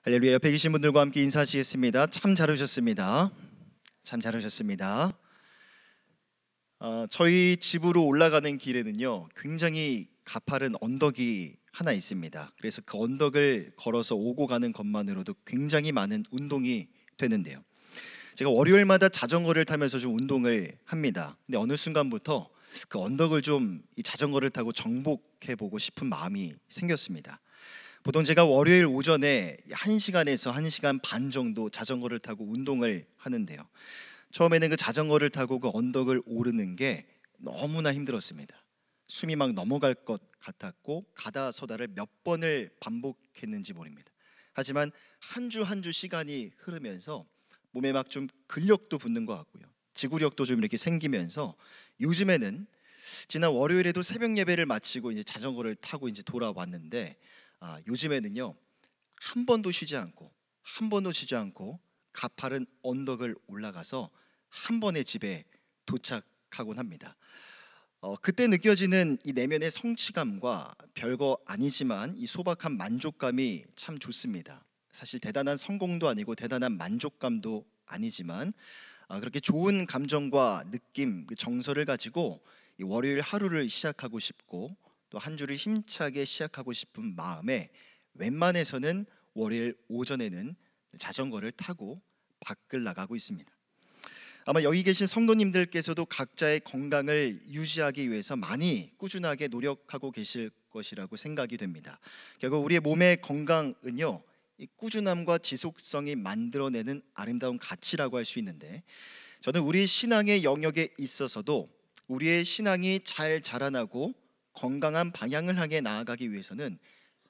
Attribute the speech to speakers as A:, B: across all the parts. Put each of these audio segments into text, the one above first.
A: 할렐루야. 옆에 계신 분들과 함께 인사하시겠습니다. 참 잘오셨습니다. 참 잘오셨습니다. 저희 집으로 올라가는 길에는요 굉장히 가파른 언덕이 하나 있습니다. 그래서 그 언덕을 걸어서 오고 가는 것만으로도 굉장히 많은 운동이 되는데요, 제가 월요일마다 자전거를 타면서 좀 운동을 합니다. 근데 어느 순간부터 그 언덕을 좀 이 자전거를 타고 정복해보고 싶은 마음이 생겼습니다. 보통 제가 월요일 오전에 1시간에서 1시간 반 정도 자전거를 타고 운동을 하는데요, 처음에는 그 자전거를 타고 그 언덕을 오르는 게 너무나 힘들었습니다. 숨이 막 넘어갈 것 같았고 가다 서다를 몇 번을 반복했는지 모릅니다. 하지만 한 주 한 주 시간이 흐르면서 몸에 막 좀 근력도 붙는 것 같고요, 지구력도 좀 이렇게 생기면서 요즘에는 지난 월요일에도 새벽 예배를 마치고 이제 자전거를 타고 이제 돌아왔는데, 요즘에는요 한 번도 쉬지 않고 가파른 언덕을 올라가서 한 번에 집에 도착하곤 합니다. 그때 느껴지는 이 내면의 성취감과 별거 아니지만 이 소박한 만족감이 참 좋습니다. 사실 대단한 성공도 아니고 대단한 만족감도 아니지만 그렇게 좋은 감정과 느낌, 그 정서를 가지고 이 월요일 하루를 시작하고 싶고 또 한 주를 힘차게 시작하고 싶은 마음에 웬만해서는 월요일 오전에는 자전거를 타고 밖을 나가고 있습니다. 아마 여기 계신 성도님들께서도 각자의 건강을 유지하기 위해서 많이 꾸준하게 노력하고 계실 것이라고 생각이 됩니다. 결국 우리의 몸의 건강은요 이 꾸준함과 지속성이 만들어내는 아름다운 가치라고 할 수 있는데, 저는 우리 신앙의 영역에 있어서도 우리의 신앙이 잘 자라나고 건강한 방향을 향해 나아가기 위해서는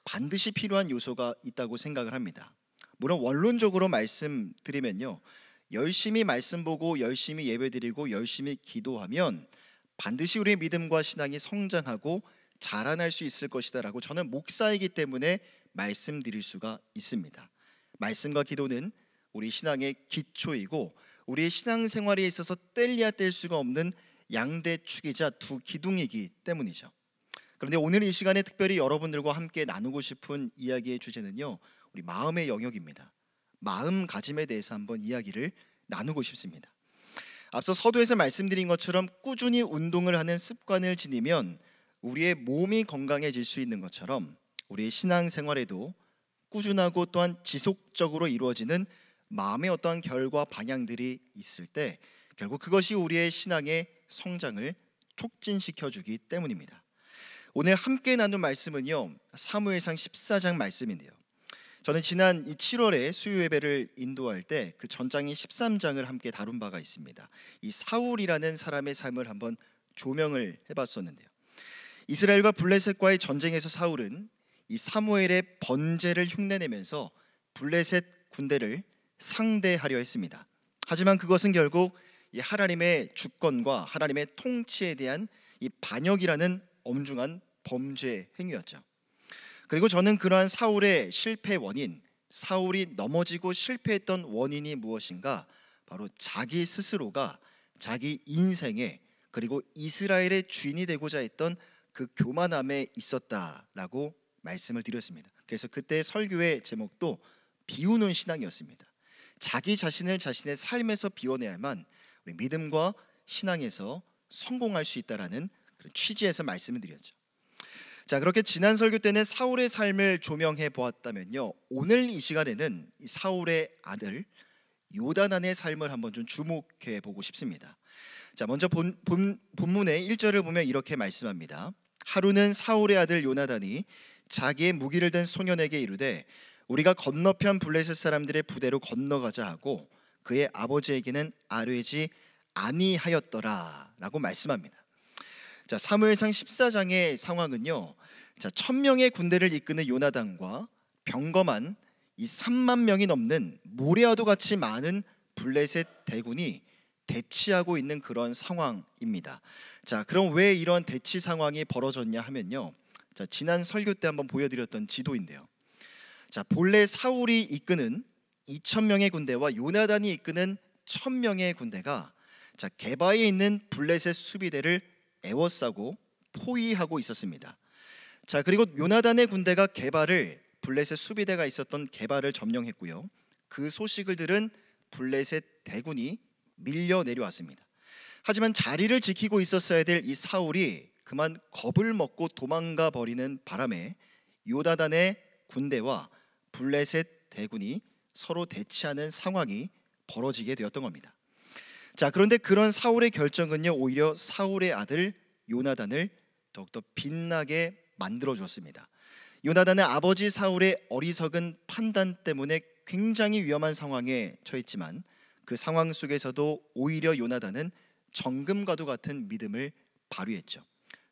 A: 반드시 필요한 요소가 있다고 생각을 합니다. 물론 원론적으로 말씀드리면요, 열심히 말씀 보고 열심히 예배드리고 열심히 기도하면 반드시 우리의 믿음과 신앙이 성장하고 자라날 수 있을 것이다 라고 저는 목사이기 때문에 말씀드릴 수가 있습니다. 말씀과 기도는 우리 신앙의 기초이고 우리의 신앙생활에 있어서 뗄래야 뗄 수가 없는 양대 축이자 두 기둥이기 때문이죠. 그런데 오늘 이 시간에 특별히 여러분들과 함께 나누고 싶은 이야기의 주제는요 우리 마음의 영역입니다. 마음가짐에 대해서 한번 이야기를 나누고 싶습니다. 앞서 서두에서 말씀드린 것처럼 꾸준히 운동을 하는 습관을 지니면 우리의 몸이 건강해질 수 있는 것처럼 우리의 신앙생활에도 꾸준하고 또한 지속적으로 이루어지는 마음의 어떠한 결과 방향들이 있을 때 결국 그것이 우리의 신앙의 성장을 촉진시켜 주기 때문입니다. 오늘 함께 나눈 말씀은요 사무엘상 14장 말씀인데요, 저는 지난 7월에 수요 예배를 인도할 때 그 전장인 13장을 함께 다룬 바가 있습니다. 이 사울이라는 사람의 삶을 한번 조명을 해봤었는데요, 이스라엘과 블레셋과의 전쟁에서 사울은 이 사무엘의 번제를 흉내내면서 블레셋 군대를 상대하려 했습니다. 하지만 그것은 결국 이 하나님의 주권과 하나님의 통치에 대한 이 반역이라는 엄중한 범죄 행위였죠. 그리고 저는 그러한 사울의 실패 원인, 사울이 넘어지고 실패했던 원인이 무엇인가, 바로 자기 스스로가 자기 인생에 그리고 이스라엘의 주인이 되고자 했던 그 교만함에 있었다라고 말씀을 드렸습니다. 그래서 그때 설교의 제목도 비우는 신앙이었습니다. 자기 자신을 자신의 삶에서 비워내야만 우리 믿음과 신앙에서 성공할 수 있다라는 그런 취지에서 말씀을 드렸죠. 자, 그렇게 지난 설교 때는 사울의 삶을 조명해 보았다면요, 오늘 이 시간에는 이 사울의 아들 요나단의 삶을 한번 좀 주목해 보고 싶습니다. 자, 먼저 본문의 1절을 보면 이렇게 말씀합니다. 하루는 사울의 아들 요나단이 자기의 무기를 든 소년에게 이르되 우리가 건너편 블레셋 사람들의 부대로 건너가자 하고 그의 아버지에게는 아뢰지 아니하였더라 라고 말씀합니다. 자, 사무엘상 14장의 상황은요, 자, 1000명의 군대를 이끄는 요나단과 병검한 이 3만 명이 넘는 모래와도 같이 많은 블레셋 대군이 대치하고 있는 그런 상황입니다. 자, 그럼 왜 이런 대치 상황이 벌어졌냐 하면요, 자, 지난 설교 때 한번 보여드렸던 지도인데요, 자, 본래 사울이 이끄는 2000명의 군대와 요나단이 이끄는 1000명의 군대가 자, 게바에 있는 블레셋 수비대를 에워싸고 포위하고 있었습니다. 자, 그리고 요나단의 군대가 게바를 블레셋 수비대가 있었던 게바를 점령했고요. 그 소식을 들은 블레셋 대군이 밀려 내려왔습니다. 하지만 자리를 지키고 있었어야 될 이 사울이 그만 겁을 먹고 도망가 버리는 바람에 요나단의 군대와 블레셋 대군이 서로 대치하는 상황이 벌어지게 되었던 겁니다. 자, 그런데 그런 사울의 결정은요, 오히려 사울의 아들 요나단을 더욱더 빛나게 만들어 주었습니다. 요나단은 아버지 사울의 어리석은 판단 때문에 굉장히 위험한 상황에 처했지만 그 상황 속에서도 오히려 요나단은 정금과도 같은 믿음을 발휘했죠.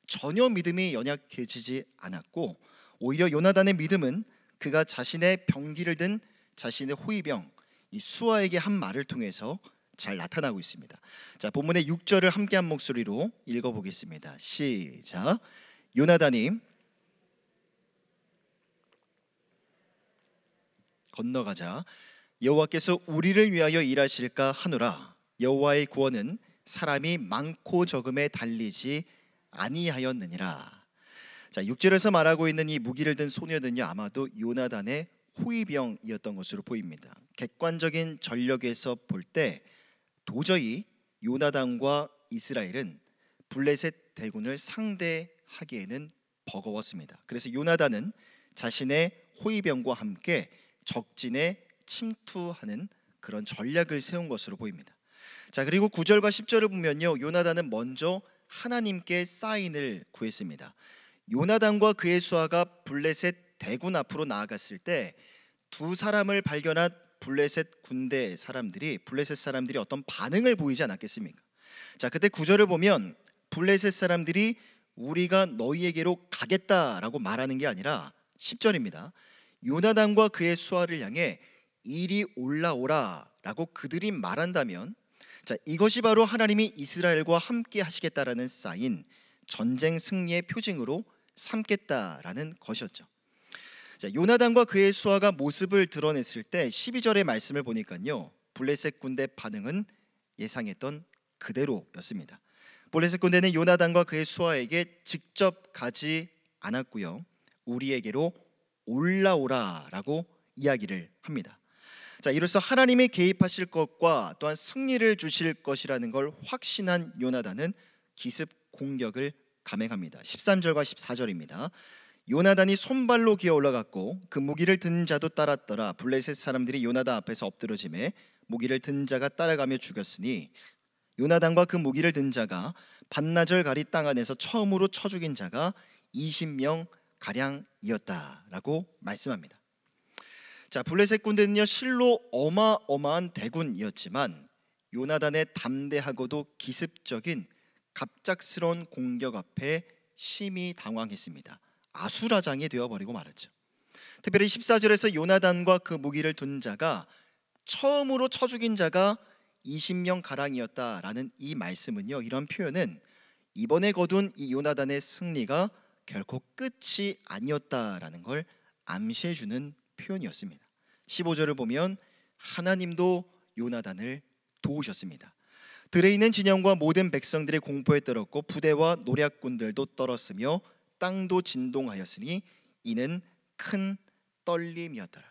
A: 전혀 믿음이 연약해지지 않았고 오히려 요나단의 믿음은 그가 자신의 병기를 든 자신의 호위병 이 수아에게 한 말을 통해서 잘 나타나고 있습니다. 자, 본문의 6절을 함께 한 목소리로 읽어보겠습니다. 시작. 요나단이 건너가자 여호와께서 우리를 위하여 일하실까 하노라. 여호와의 구원은 사람이 많고 적음에 달리지 아니하였느니라. 자, 6절에서 말하고 있는 이 무기를 든 소녀는요, 아마도 요나단의 호위병이었던 것으로 보입니다. 객관적인 전력에서 볼 때 도저히 요나단과 이스라엘은 블레셋 대군을 상대하기에는 버거웠습니다. 그래서 요나단은 자신의 호위병과 함께 적진에 침투하는 그런 전략을 세운 것으로 보입니다. 자, 그리고 9절과 10절을 보면요, 요나단은 먼저 하나님께 사인을 구했습니다. 요나단과 그의 수하가 블레셋 대군 앞으로 나아갔을 때 두 사람을 발견한 블레셋 사람들이 어떤 반응을 보이지 않았겠습니까? 자, 그때 9절을 보면 블레셋 사람들이 우리가 너희에게로 가겠다라고 말하는 게 아니라 10절입니다. 요나단과 그의 수하를 향해 이리 올라오라라고 그들이 말한다면, 자, 이것이 바로 하나님이 이스라엘과 함께 하시겠다라는 사인, 전쟁 승리의 표징으로 삼겠다라는 것이었죠. 자, 요나단과 그의 수하가 모습을 드러냈을 때 12절의 말씀을 보니까요, 블레셋 군대 반응은 예상했던 그대로였습니다. 블레셋 군대는 요나단과 그의 수하에게 직접 가지 않았고요, 우리에게로 올라오라라고 이야기를 합니다. 자, 이로써 하나님이 개입하실 것과 또한 승리를 주실 것이라는 걸 확신한 요나단은 기습 공격을 감행합니다. 13절과 14절입니다. 요나단이 손발로 기어 올라갔고 그 무기를 든 자도 따랐더라. 블레셋 사람들이 요나단 앞에서 엎드러지매 무기를 든 자가 따라가며 죽였으니 요나단과 그 무기를 든 자가 반나절 가리 땅 안에서 처음으로 쳐 죽인 자가 20명 가량이었다라고 말씀합니다. 자, 블레셋 군대는요, 실로 어마어마한 대군이었지만 요나단의 담대하고도 기습적인 갑작스러운 공격 앞에 심히 당황했습니다. 아수라장이 되어버리고 말았죠. 특별히 14절에서 요나단과 그 무기를 둔 자가 처음으로 쳐 죽인 자가 20명 가량이었다라는 이 말씀은요, 이런 표현은 이번에 거둔 이 요나단의 승리가 결코 끝이 아니었다라는 걸 암시해주는 표현이었습니다. 15절을 보면 하나님도 요나단을 도우셨습니다. 들에 있는 진영과 모든 백성들의 공포에 떨었고 부대와 노략군들도 떨었으며 땅도 진동하였으니 이는 큰 떨림이었더라.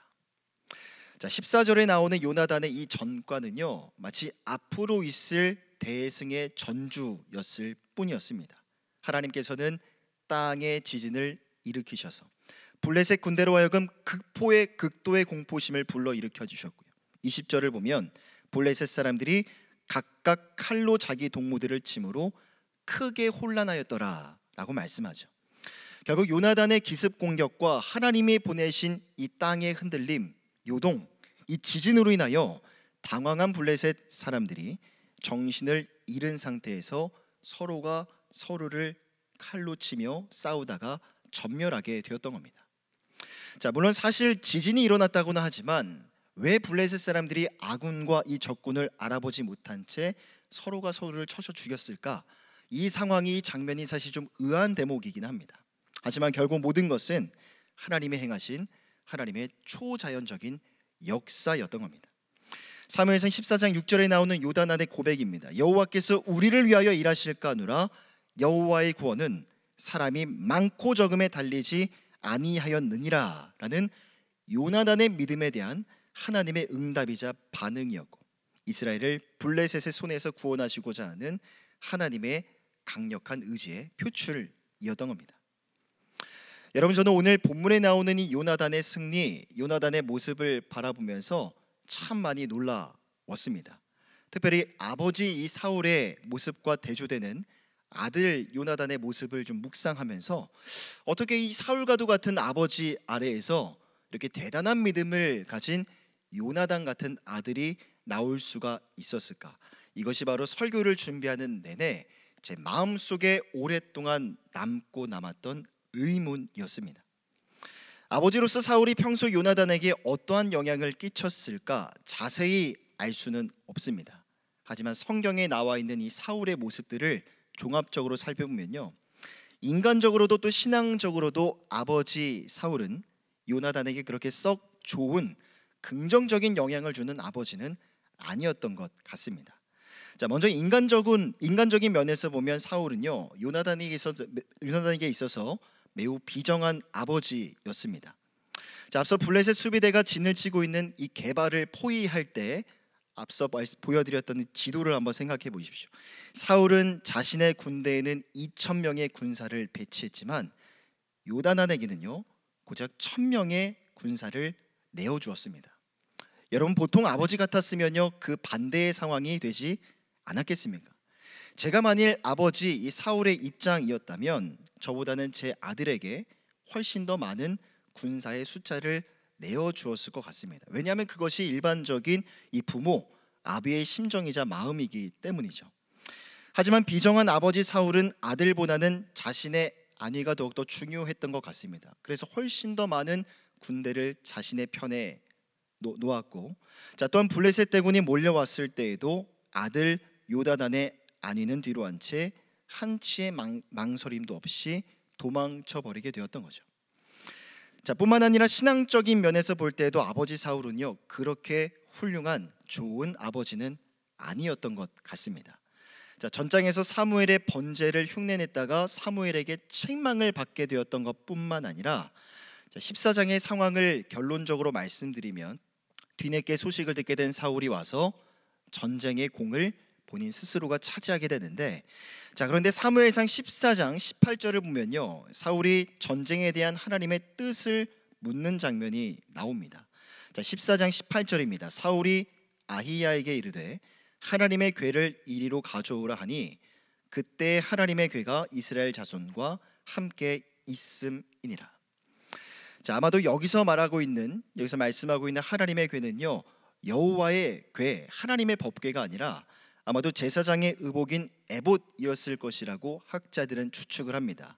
A: 자, 14절에 나오는 요나단의 이 전과는요, 마치 앞으로 있을 대승의 전주였을 뿐이었습니다. 하나님께서는 땅의 지진을 일으키셔서 블레셋 군대로 하여금 극도의 공포심을 불러일으켜 주셨고요. 20절을 보면 블레셋 사람들이 각각 칼로 자기 동무들을 침으로 크게 혼란하였더라라고 말씀하죠. 결국 요나단의 기습 공격과 하나님이 보내신 이 땅의 흔들림, 요동, 이 지진으로 인하여 당황한 블레셋 사람들이 정신을 잃은 상태에서 서로가 서로를 칼로 치며 싸우다가 전멸하게 되었던 겁니다. 자, 물론 사실 지진이 일어났다고는 하지만 왜 블레셋 사람들이 아군과 이 적군을 알아보지 못한 채 서로가 서로를 쳐서 죽였을까? 이 상황이, 이 장면이 사실 좀 의아한 대목이긴 합니다. 하지만 결국 모든 것은 하나님이 행하신 하나님의 초자연적인 역사였던 겁니다. 사무엘상 14장 6절에 나오는 요나단의 고백입니다. 여호와께서 우리를 위하여 일하실까 하노라. 여호와의 구원은 사람이 많고 적음에 달리지 아니하였느니라 라는 요나단의 믿음에 대한 하나님의 응답이자 반응이었고, 이스라엘을 블레셋의 손에서 구원하시고자 하는 하나님의 강력한 의지의 표출이었던 겁니다. 여러분, 저는 오늘 본문에 나오는 이 요나단의 승리, 요나단의 모습을 바라보면서 참 많이 놀라웠습니다. 특별히 아버지 이 사울의 모습과 대조되는 아들 요나단의 모습을 좀 묵상하면서 어떻게 이 사울과도 같은 아버지 아래에서 이렇게 대단한 믿음을 가진 요나단 같은 아들이 나올 수가 있었을까? 이것이 바로 설교를 준비하는 내내 제 마음속에 오랫동안 남고 남았던 의문이었습니다. 아버지로서 사울이 평소 요나단에게 어떠한 영향을 끼쳤을까 자세히 알 수는 없습니다. 하지만 성경에 나와 있는 이 사울의 모습들을 종합적으로 살펴보면요, 인간적으로도 또 신앙적으로도 아버지 사울은 요나단에게 그렇게 썩 좋은 긍정적인 영향을 주는 아버지는 아니었던 것 같습니다. 자, 먼저 인간적인 면에서 보면 사울은요, 요나단에게 있어서 매우 비정한 아버지였습니다. 자, 앞서 블레셋 수비대가 진을 치고 있는 이 게발을 포위할 때 앞서 보여드렸던 지도를 한번 생각해 보십시오. 사울은 자신의 군대에는 2,000명의 군사를 배치했지만 요나단에게는요 고작 1,000명의 군사를 내어주었습니다. 여러분, 보통 아버지 같았으면요 그 반대의 상황이 되지 않았겠습니까? 제가 만일 아버지 이 사울의 입장이었다면 저보다는 제 아들에게 훨씬 더 많은 군사의 숫자를 내어주었을 것 같습니다. 왜냐하면 그것이 일반적인 이 부모, 아비의 심정이자 마음이기 때문이죠. 하지만 비정한 아버지 사울은 아들보다는 자신의 안위가 더욱더 중요했던 것 같습니다. 그래서 훨씬 더 많은 군대를 자신의 편에 놓았고, 자, 또한 블레셋 대군이 몰려왔을 때에도 아들 요나단의 안위는 뒤로 한 채 한치의 망설임도 없이 도망쳐 버리게 되었던 거죠. 자, 뿐만 아니라 신앙적인 면에서 볼 때도 아버지 사울은요 그렇게 훌륭한 좋은 아버지는 아니었던 것 같습니다. 자, 전장에서 사무엘의 번제를 흉내냈다가 사무엘에게 책망을 받게 되었던 것뿐만 아니라, 자, 14장의 상황을 결론적으로 말씀드리면 뒤늦게 소식을 듣게 된 사울이 와서 전쟁의 공을 본인 스스로가 차지하게 되는데, 자, 그런데 사무엘상 14장 18절을 보면요 사울이 전쟁에 대한 하나님의 뜻을 묻는 장면이 나옵니다. 자, 14장 18절입니다. 사울이 아히야에게 이르되 하나님의 궤를 이리로 가져오라 하니 그때 하나님의 궤가 이스라엘 자손과 함께 있음이니라. 자, 아마도 여기서 말씀하고 있는 하나님의 궤는요 여호와의 궤, 하나님의 법궤가 아니라 아마도 제사장의 의복인 에봇이었을 것이라고 학자들은 추측을 합니다.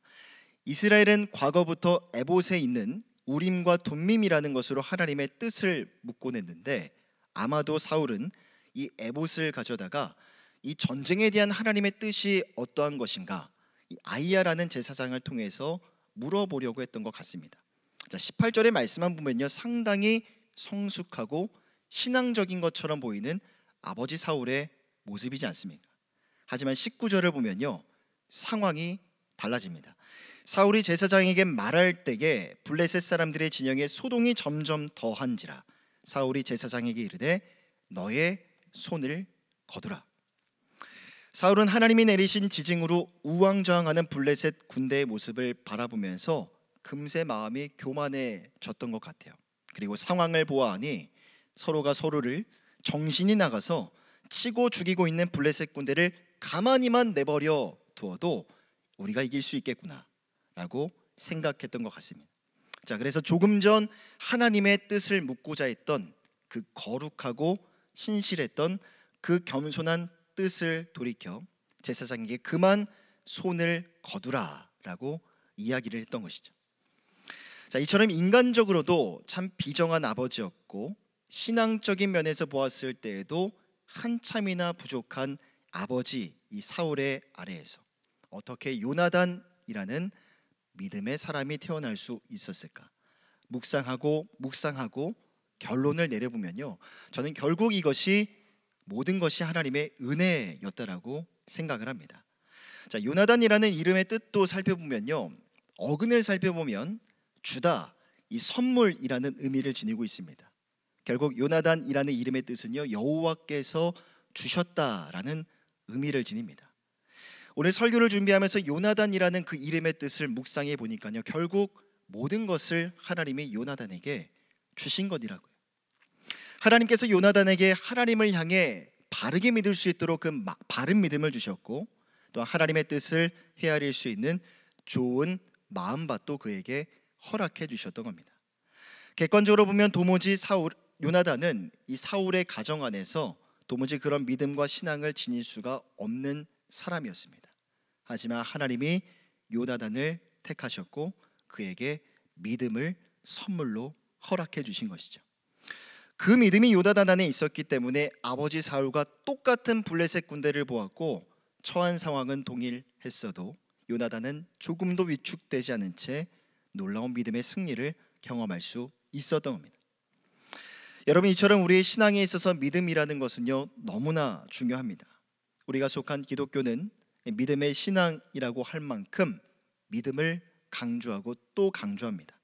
A: 이스라엘은 과거부터 에봇에 있는 우림과 둠밈이라는 것으로 하나님의 뜻을 묻곤 했는데, 아마도 사울은 이 에봇을 가져다가 이 전쟁에 대한 하나님의 뜻이 어떠한 것인가 이 아히야라는 제사장을 통해서 물어보려고 했던 것 같습니다. 자, 18절의 말씀만 보면요 상당히 성숙하고 신앙적인 것처럼 보이는 아버지 사울의 모습이지 않습니까? 하지만 19절을 보면요 상황이 달라집니다. 사울이 제사장에게 말할 때에 블레셋 사람들의 진영에 소동이 점점 더한지라 사울이 제사장에게 이르되 너의 손을 거두라. 사울은 하나님이 내리신 지징으로 우왕좌왕하는 블레셋 군대의 모습을 바라보면서 금세 마음이 교만해졌던 것 같아요. 그리고 상황을 보아하니 서로가 서로를 정신이 나가서 치고 죽이고 있는 블레셋 군대를 가만히만 내버려 두어도 우리가 이길 수 있겠구나 라고 생각했던 것 같습니다. 자, 그래서 조금 전 하나님의 뜻을 묻고자 했던 그 거룩하고 신실했던 그 겸손한 뜻을 돌이켜 제사장에게 그만 손을 거두라 라고 이야기를 했던 것이죠. 자, 이처럼 인간적으로도 참 비정한 아버지였고 신앙적인 면에서 보았을 때에도 한참이나 부족한 아버지 이 사울의 아래에서 어떻게 요나단이라는 믿음의 사람이 태어날 수 있었을까? 묵상하고 결론을 내려보면요 저는 결국 이것이 모든 것이 하나님의 은혜였다라고 생각을 합니다. 자, 요나단이라는 이름의 뜻도 살펴보면요 어근을 살펴보면 주다, 이 선물이라는 의미를 지니고 있습니다. 결국 요나단이라는 이름의 뜻은요, 여호와께서 주셨다라는 의미를 지닙니다. 오늘 설교를 준비하면서 요나단이라는 그 이름의 뜻을 묵상해 보니까요, 결국 모든 것을 하나님이 요나단에게 주신 것이라고요. 하나님께서 요나단에게 하나님을 향해 바르게 믿을 수 있도록 그 바른 믿음을 주셨고, 또 하나님의 뜻을 헤아릴 수 있는 좋은 마음밭도 그에게 허락해 주셨던 겁니다. 객관적으로 보면 도무지 요나단은 이 사울의 가정 안에서 도무지 그런 믿음과 신앙을 지닐 수가 없는 사람이었습니다. 하지만 하나님이 요나단을 택하셨고 그에게 믿음을 선물로 허락해 주신 것이죠. 그 믿음이 요나단 안에 있었기 때문에 아버지 사울과 똑같은 블레셋 군대를 보았고 처한 상황은 동일했어도 요나단은 조금도 위축되지 않은 채 놀라운 믿음의 승리를 경험할 수 있었던 겁니다. 여러분, 이처럼 우리의 신앙에 있어서 믿음이라는 것은요, 너무나 중요합니다. 우리가 속한 기독교는 믿음의 신앙이라고 할 만큼 믿음을 강조하고 또 강조합니다.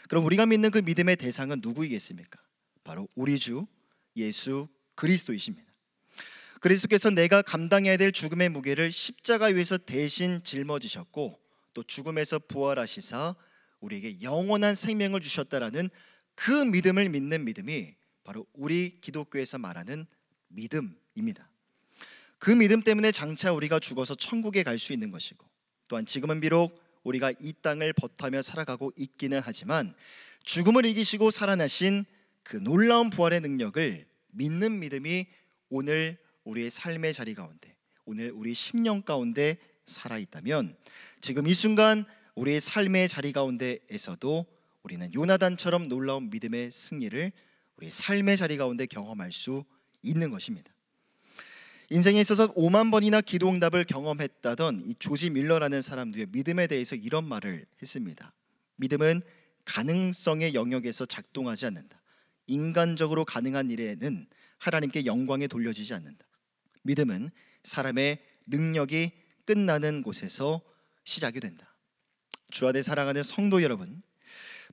A: 그럼 우리가 믿는 그 믿음의 대상은 누구이겠습니까? 바로 우리 주 예수 그리스도이십니다. 그리스도께서 내가 감당해야 될 죽음의 무게를 십자가 위에서 대신 짊어지셨고 또 죽음에서 부활하시사 우리에게 영원한 생명을 주셨다라는 그 믿음을 믿는 믿음이 바로 우리 기독교에서 말하는 믿음입니다. 그 믿음 때문에 장차 우리가 죽어서 천국에 갈 수 있는 것이고, 또한 지금은 비록 우리가 이 땅을 버타며 살아가고 있기는 하지만 죽음을 이기시고 살아나신 그 놀라운 부활의 능력을 믿는 믿음이 오늘 우리의 삶의 자리 가운데, 오늘 우리 심령 가운데 살아있다면 지금 이 순간 우리의 삶의 자리 가운데에서도 우리는 요나단처럼 놀라운 믿음의 승리를 우리 삶의 자리 가운데 경험할 수 있는 것입니다. 인생에 있어서 5만 번이나 기도응답을 경험했다던 이 조지 밀러라는 사람도요, 믿음에 대해서 이런 말을 했습니다. 믿음은 가능성의 영역에서 작동하지 않는다. 인간적으로 가능한 일에는 하나님께 영광에 돌려지지 않는다. 믿음은 사람의 능력이 끝나는 곳에서 시작이 된다. 주 안에 사랑하는 성도 여러분,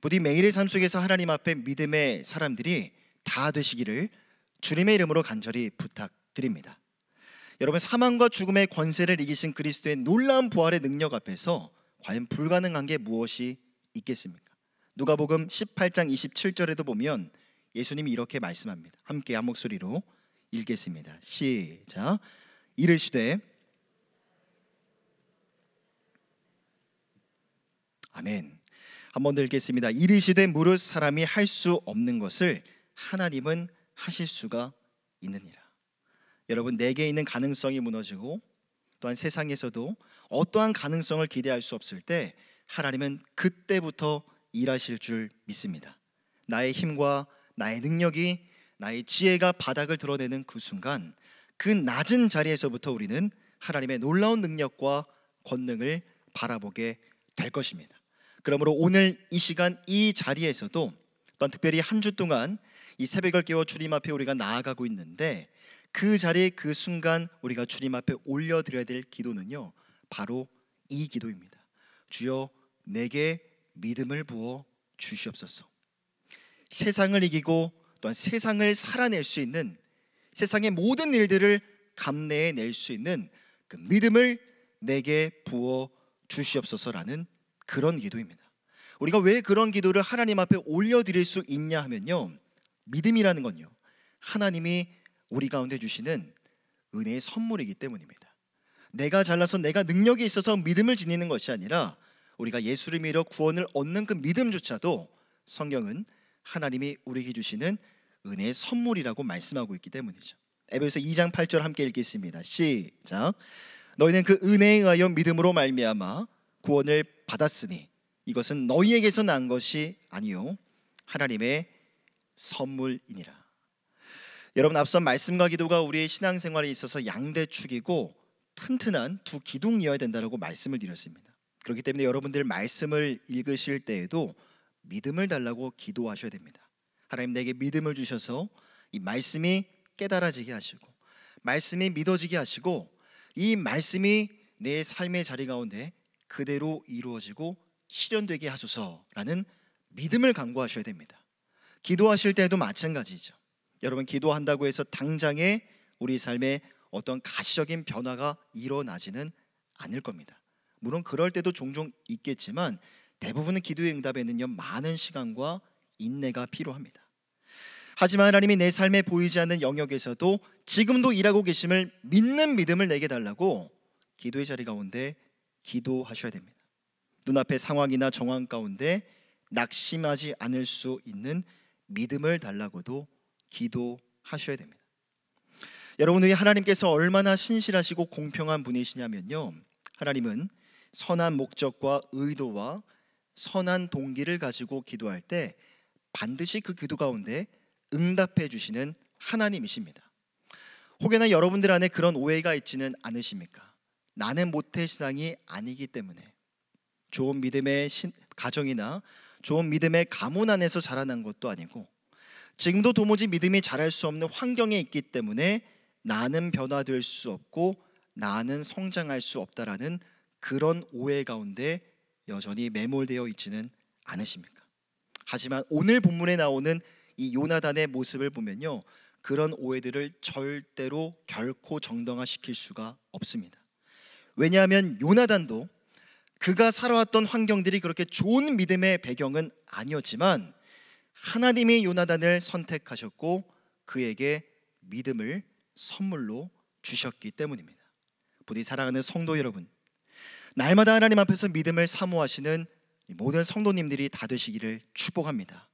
A: 부디 매일의 삶 속에서 하나님 앞에 믿음의 사람들이 다 되시기를 주님의 이름으로 간절히 부탁드립니다. 여러분, 사망과 죽음의 권세를 이기신 그리스도의 놀라운 부활의 능력 앞에서 과연 불가능한 게 무엇이 있겠습니까? 누가복음 18장 27절에도 보면 예수님이 이렇게 말씀합니다. 함께 한 목소리로 읽겠습니다. 시작. 이르시되, 아멘. 한 번 더 읽겠습니다. 이르시되 무릇 사람이 할 수 없는 것을 하나님은 하실 수가 있느니라. 여러분, 내게 있는 가능성이 무너지고 또한 세상에서도 어떠한 가능성을 기대할 수 없을 때 하나님은 그때부터 일하실 줄 믿습니다. 나의 힘과 나의 능력이, 나의 지혜가 바닥을 드러내는 그 순간, 그 낮은 자리에서부터 우리는 하나님의 놀라운 능력과 권능을 바라보게 될 것입니다. 그러므로 오늘 이 시간 이 자리에서도, 또한 특별히 한 주 동안 이 새벽을 깨워 주님 앞에 우리가 나아가고 있는데, 그 자리에 그 순간 우리가 주님 앞에 올려드려야 될 기도는요, 바로 이 기도입니다. 주여, 내게 믿음을 부어 주시옵소서. 세상을 이기고 또한 세상을 살아낼 수 있는, 세상의 모든 일들을 감내해낼 수 있는 그 믿음을 내게 부어 주시옵소서라는 그런 기도입니다. 우리가 왜 그런 기도를 하나님 앞에 올려드릴 수 있냐 하면요, 믿음이라는 건요, 하나님이 우리 가운데 주시는 은혜의 선물이기 때문입니다. 내가 잘나서 내가 능력이 있어서 믿음을 지니는 것이 아니라 우리가 예수를 믿어 구원을 얻는 그 믿음조차도 성경은 하나님이 우리에게 주시는 은혜의 선물이라고 말씀하고 있기 때문이죠. 에베소서 2장 8절 함께 읽겠습니다. 시작. 너희는 그 은혜에 의하여 믿음으로 말미암아 구원을 받았으니 이것은 너희에게서 난 것이 아니요 하나님의 선물이니라. 여러분, 앞선 말씀과 기도가 우리의 신앙생활에 있어서 양대축이고 튼튼한 두 기둥이어야 된다고 말씀을 드렸습니다. 그렇기 때문에 여러분들 말씀을 읽으실 때에도 믿음을 달라고 기도하셔야 됩니다. 하나님, 내게 믿음을 주셔서 이 말씀이 깨달아지게 하시고 말씀이 믿어지게 하시고 이 말씀이 내 삶의 자리 가운데 그대로 이루어지고 실현되게 하소서라는 믿음을 강구하셔야 됩니다. 기도하실 때도 마찬가지죠. 여러분, 기도한다고 해서 당장에 우리 삶에 어떤 가시적인 변화가 일어나지는 않을 겁니다. 물론 그럴 때도 종종 있겠지만 대부분의 기도의 응답에는요, 많은 시간과 인내가 필요합니다. 하지만 하나님이 내 삶에 보이지 않는 영역에서도 지금도 일하고 계심을 믿는 믿음을 내게 달라고 기도의 자리 가운데 기도하셔야 됩니다. 눈앞의 상황이나 정황 가운데 낙심하지 않을 수 있는 믿음을 달라고도 기도하셔야 됩니다. 여러분들이 하나님께서 얼마나 신실하시고 공평한 분이시냐면요, 하나님은 선한 목적과 의도와 선한 동기를 가지고 기도할 때 반드시 그 기도 가운데 응답해 주시는 하나님이십니다. 혹여나 여러분들 안에 그런 오해가 있지는 않으십니까? 나는 모태신앙이 아니기 때문에, 좋은 믿음의 가정이나 좋은 믿음의 가문 안에서 자라난 것도 아니고, 지금도 도무지 믿음이 자랄 수 없는 환경에 있기 때문에 나는 변화될 수 없고 나는 성장할 수 없다라는 그런 오해 가운데 여전히 매몰되어 있지는 않으십니까? 하지만 오늘 본문에 나오는 이 요나단의 모습을 보면요, 그런 오해들을 절대로 결코 정당화시킬 수가 없습니다. 왜냐하면 요나단도 그가 살아왔던 환경들이 그렇게 좋은 믿음의 배경은 아니었지만 하나님이 요나단을 선택하셨고 그에게 믿음을 선물로 주셨기 때문입니다. 부디 사랑하는 성도 여러분, 날마다 하나님 앞에서 믿음을 사모하시는 모든 성도님들이 다 되시기를 축복합니다.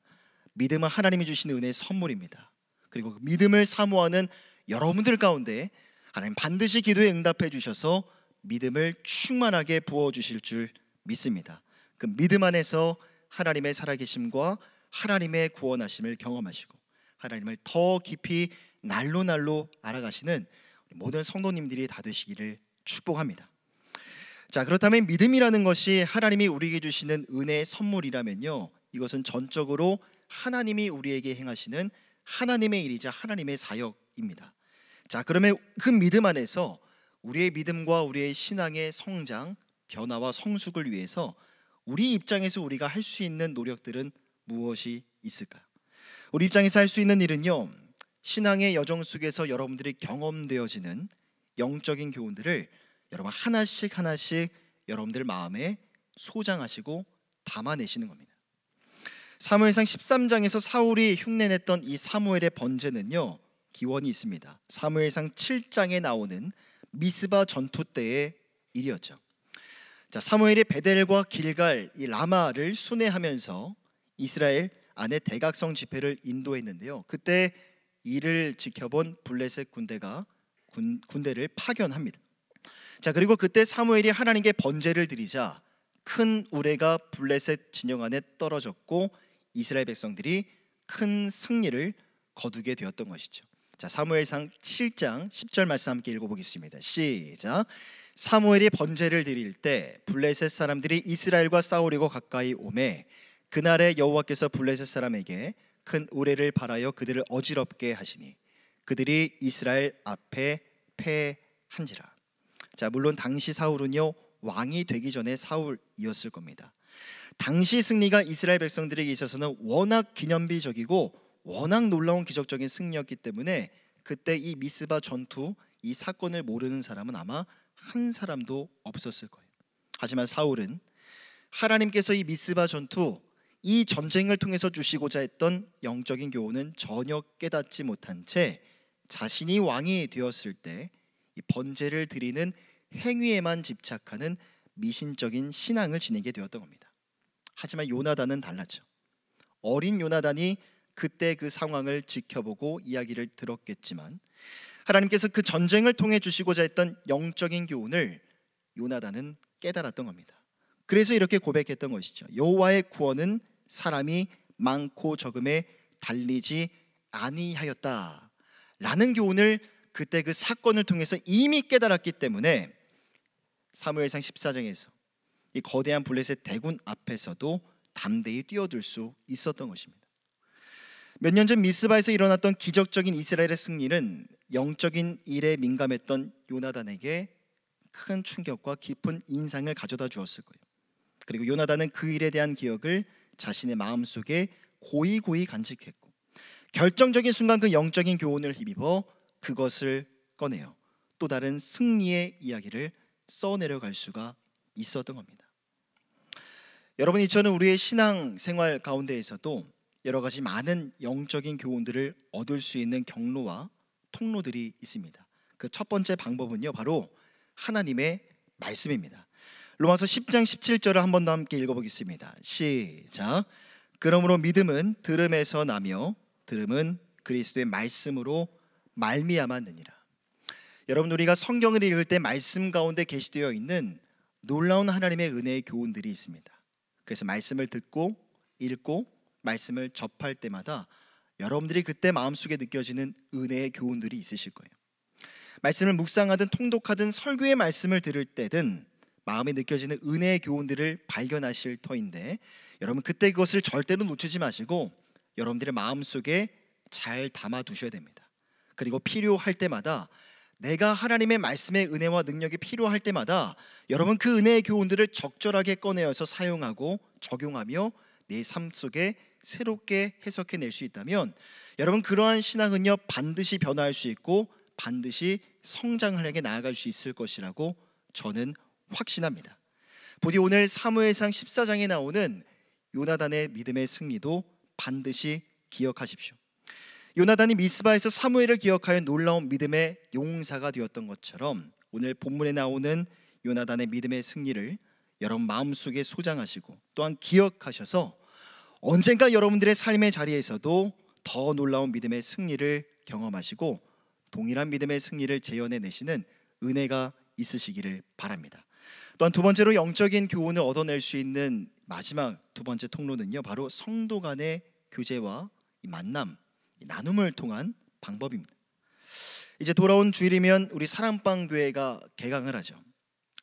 A: 믿음은 하나님이 주시는 은혜의 선물입니다. 그리고 믿음을 사모하는 여러분들 가운데 하나님 반드시 기도에 응답해 주셔서 믿음을 충만하게 부어주실 줄 믿습니다. 그 믿음 안에서 하나님의 살아계심과 하나님의 구원하심을 경험하시고 하나님을 더 깊이 날로 날로 알아가시는 모든 성도님들이 다 되시기를 축복합니다. 자, 그렇다면 믿음이라는 것이 하나님이 우리에게 주시는 은혜의 선물이라면요, 이것은 전적으로 하나님이 우리에게 행하시는 하나님의 일이자 하나님의 사역입니다. 자, 그러면 그 믿음 안에서 우리의 믿음과 우리의 신앙의 성장, 변화와 성숙을 위해서 우리 입장에서 우리가 할 수 있는 노력들은 무엇이 있을까요? 우리 입장에서 할 수 있는 일은요, 신앙의 여정 속에서 여러분들이 경험되어지는 영적인 교훈들을 여러분 하나씩 하나씩 여러분들 마음에 소장하시고 담아내시는 겁니다. 사무엘상 13장에서 사울이 흉내냈던 이 사무엘의 번제는요, 기원이 있습니다. 사무엘상 7장에 나오는 미스바 전투 때의 일이었죠. 자, 사무엘이 베델과 길갈, 이 라마를 순회하면서 이스라엘 안에 대각성 집회를 인도했는데요, 그때 이를 지켜본 블레셋 군대가 군대를 파견합니다. 자, 그리고 그때 사무엘이 하나님께 번제를 드리자 큰 우레가 블레셋 진영 안에 떨어졌고 이스라엘 백성들이 큰 승리를 거두게 되었던 것이죠. 자, 사무엘상 7장 10절 말씀 함께 읽어보겠습니다. 시작. 사무엘이 번제를 드릴 때 블레셋 사람들이 이스라엘과 싸우려고 가까이 오매 그날에 여호와께서 블레셋 사람에게 큰 우레를 발하여 그들을 어지럽게 하시니 그들이 이스라엘 앞에 패한지라. 자, 물론 당시 사울은요, 왕이 되기 전에 사울이었을 겁니다. 당시 승리가 이스라엘 백성들에게 있어서는 워낙 기념비적이고 워낙 놀라운 기적적인 승리였기 때문에 그때 이 미스바 전투, 이 사건을 모르는 사람은 아마 한 사람도 없었을 거예요. 하지만 사울은 하나님께서 이 미스바 전투, 이 전쟁을 통해서 주시고자 했던 영적인 교훈은 전혀 깨닫지 못한 채 자신이 왕이 되었을 때 이 번제를 드리는 행위에만 집착하는 미신적인 신앙을 지니게 되었던 겁니다. 하지만 요나단은 달랐죠. 어린 요나단이 그때 그 상황을 지켜보고 이야기를 들었겠지만 하나님께서 그 전쟁을 통해 주시고자 했던 영적인 교훈을 요나단은 깨달았던 겁니다. 그래서 이렇게 고백했던 것이죠. 여호와의 구원은 사람이 많고 적음에 달리지 아니하였다 라는 교훈을 그때 그 사건을 통해서 이미 깨달았기 때문에 사무엘상 14장에서 이 거대한 블레셋 대군 앞에서도 담대히 뛰어들 수 있었던 것입니다. 몇 년 전 미스바에서 일어났던 기적적인 이스라엘의 승리는 영적인 일에 민감했던 요나단에게 큰 충격과 깊은 인상을 가져다 주었을 거예요. 그리고 요나단은 그 일에 대한 기억을 자신의 마음속에 고이고이 간직했고 결정적인 순간 그 영적인 교훈을 힘입어 그것을 꺼내요. 또 다른 승리의 이야기를 써내려갈 수가 있었던 겁니다. 여러분, 이처럼 우리의 신앙 생활 가운데에서도 여러 가지 많은 영적인 교훈들을 얻을 수 있는 경로와 통로들이 있습니다. 그 첫 번째 방법은요, 바로 하나님의 말씀입니다. 로마서 10장 17절을 한 번 더 함께 읽어보겠습니다. 시작. 그러므로 믿음은 들음에서 나며 들음은 그리스도의 말씀으로 말미암았느니라. 여러분, 우리가 성경을 읽을 때 말씀 가운데 게시되어 있는 놀라운 하나님의 은혜의 교훈들이 있습니다. 그래서 말씀을 듣고 읽고 말씀을 접할 때마다 여러분들이 그때 마음속에 느껴지는 은혜의 교훈들이 있으실 거예요. 말씀을 묵상하든 통독하든 설교의 말씀을 들을 때든 마음에 느껴지는 은혜의 교훈들을 발견하실 터인데, 여러분 그때 그것을 절대로 놓치지 마시고 여러분들의 마음속에 잘 담아 두셔야 됩니다. 그리고 필요할 때마다, 내가 하나님의 말씀의 은혜와 능력이 필요할 때마다 여러분 그 은혜의 교훈들을 적절하게 꺼내어서 사용하고 적용하며 내 삶 속에 새롭게 해석해낼 수 있다면 여러분 그러한 신앙은요 반드시 변화할 수 있고 반드시 성장을 향해 나아갈 수 있을 것이라고 저는 확신합니다. 부디 오늘 사무엘상 14장에 나오는 요나단의 믿음의 승리도 반드시 기억하십시오. 요나단이 미스바에서 사무엘을 기억하여 놀라운 믿음의 용사가 되었던 것처럼 오늘 본문에 나오는 요나단의 믿음의 승리를 여러분 마음속에 소장하시고 또한 기억하셔서 언젠가 여러분들의 삶의 자리에서도 더 놀라운 믿음의 승리를 경험하시고 동일한 믿음의 승리를 재현해내시는 은혜가 있으시기를 바랍니다. 또한 두 번째로 영적인 교훈을 얻어낼 수 있는 마지막 두 번째 통로는요, 바로 성도 간의 교제와 이 만남, 이 나눔을 통한 방법입니다. 이제 돌아온 주일이면 우리 사랑방 교회가 개강을 하죠.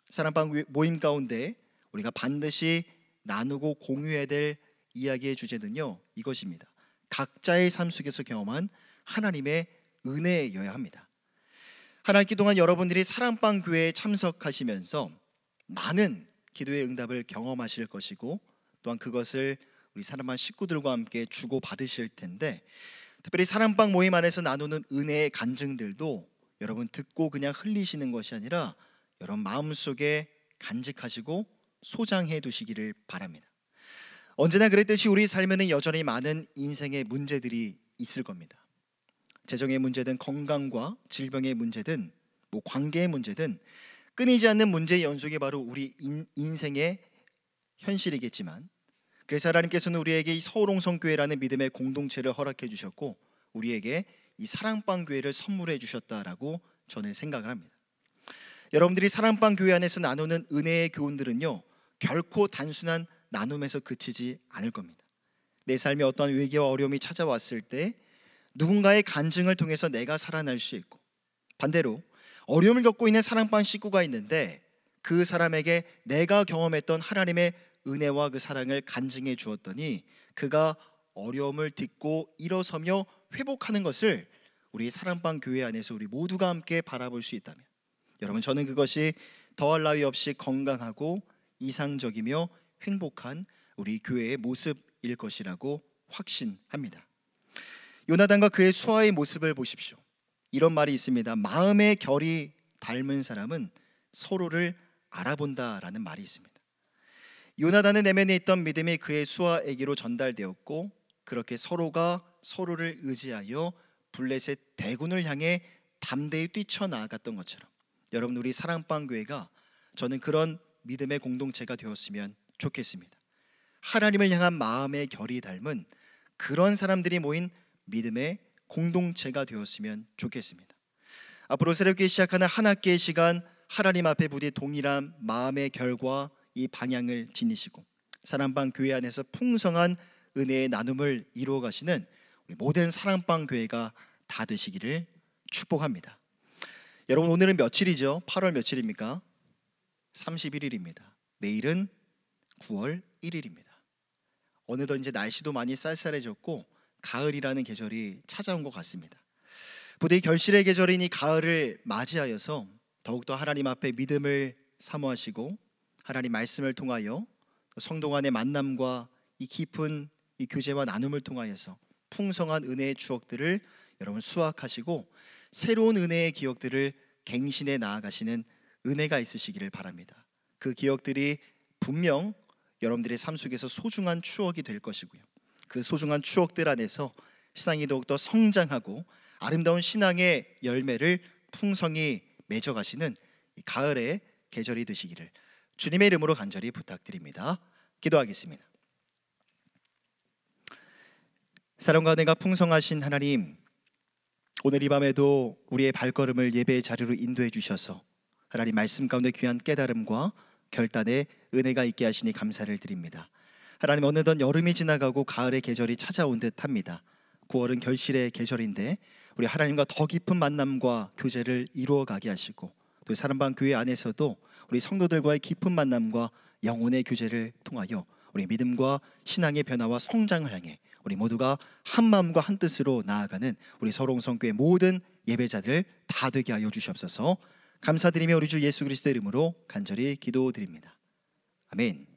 A: 사랑방 모임 가운데 우리가 반드시 나누고 공유해야 될 이야기의 주제는요, 이것입니다. 각자의 삶 속에서 경험한 하나님의 은혜여야 합니다. 한 학기 동안 여러분들이 사랑방 교회에 참석하시면서 많은 기도의 응답을 경험하실 것이고 또한 그것을 우리 사랑방 식구들과 함께 주고 받으실 텐데, 특별히 사랑방 모임 안에서 나누는 은혜의 간증들도 여러분 듣고 그냥 흘리시는 것이 아니라 여러분 마음속에 간직하시고 소장해 두시기를 바랍니다. 언제나 그랬듯이 우리 삶에는 여전히 많은 인생의 문제들이 있을 겁니다. 재정의 문제든 건강과 질병의 문제든 관계의 문제든 끊이지 않는 문제의 연속이 바로 우리 인생의 현실이겠지만, 그래서 하나님께서는 우리에게 이 서울홍성교회라는 믿음의 공동체를 허락해 주셨고 우리에게 이 사랑방 교회를 선물해 주셨다라고 저는 생각을 합니다. 여러분들이 사랑방 교회 안에서 나누는 은혜의 교훈들은요 결코 단순한 나눔에서 그치지 않을 겁니다. 내 삶에 어떠한 위기와 어려움이 찾아왔을 때 누군가의 간증을 통해서 내가 살아날 수 있고, 반대로 어려움을 겪고 있는 사랑방 식구가 있는데 그 사람에게 내가 경험했던 하나님의 은혜와 그 사랑을 간증해 주었더니 그가 어려움을 딛고 일어서며 회복하는 것을 우리 사랑방 교회 안에서 우리 모두가 함께 바라볼 수 있다면, 여러분 저는 그것이 더할 나위 없이 건강하고 이상적이며 행복한 우리 교회의 모습일 것이라고 확신합니다. 요나단과 그의 수하의 모습을 보십시오. 이런 말이 있습니다. 마음의 결이 닮은 사람은 서로를 알아본다라는 말이 있습니다. 요나단의 내면에 있던 믿음이 그의 수하에게로 전달되었고 그렇게 서로가 서로를 의지하여 블레셋 대군을 향해 담대히 뛰쳐나갔던 것처럼 여러분 우리 사랑방 교회가 저는 그런 믿음의 공동체가 되었으면 좋겠습니다. 하나님을 향한 마음의 결이 닮은 그런 사람들이 모인 믿음의 공동체가 되었으면 좋겠습니다. 앞으로 새롭게 시작하는 한 학기의 시간, 하나님 앞에 부디 동일한 마음의 결과 이 방향을 지니시고 사랑방 교회 안에서 풍성한 은혜의 나눔을 이루어 가시는 우리 모든 사랑방 교회가 다 되시기를 축복합니다. 여러분 오늘은 며칠이죠? 8월 며칠입니까? 31일입니다. 내일은 9월 1일입니다. 어느덧 이제 날씨도 많이 쌀쌀해졌고 가을이라는 계절이 찾아온 것 같습니다. 부디 결실의 계절인 이 가을을 맞이하여서 더욱더 하나님 앞에 믿음을 사모하시고 하나님 말씀을 통하여 성도 간의 만남과 이 깊은 이 교제와 나눔을 통하여서 풍성한 은혜의 추억들을 여러분 수확하시고 새로운 은혜의 기억들을 갱신해 나아가시는 은혜가 있으시기를 바랍니다. 그 기억들이 분명 여러분들의 삶 속에서 소중한 추억이 될 것이고요. 그 소중한 추억들 안에서 신앙이 더욱더 성장하고 아름다운 신앙의 열매를 풍성히 맺어가시는 이 가을의 계절이 되시기를 주님의 이름으로 간절히 부탁드립니다. 기도하겠습니다. 사랑과 은혜가 풍성하신 하나님, 오늘 이 밤에도 우리의 발걸음을 예배의 자리로 인도해 주셔서 하나님 말씀 가운데 귀한 깨달음과 결단의 은혜가 있게 하시니 감사를 드립니다. 하나님, 어느덧 여름이 지나가고 가을의 계절이 찾아온 듯합니다. 9월은 결실의 계절인데 우리 하나님과 더 깊은 만남과 교제를 이루어가게 하시고 또 사랑방 교회 안에서도 우리 성도들과의 깊은 만남과 영혼의 교제를 통하여 우리 믿음과 신앙의 변화와 성장을 향해 우리 모두가 한 마음과 한 뜻으로 나아가는 우리 서롱성교회 모든 예배자들 다 되게 하여 주시옵소서. 감사드리며 우리 주 예수 그리스도의 이름으로 간절히 기도드립니다. 아멘.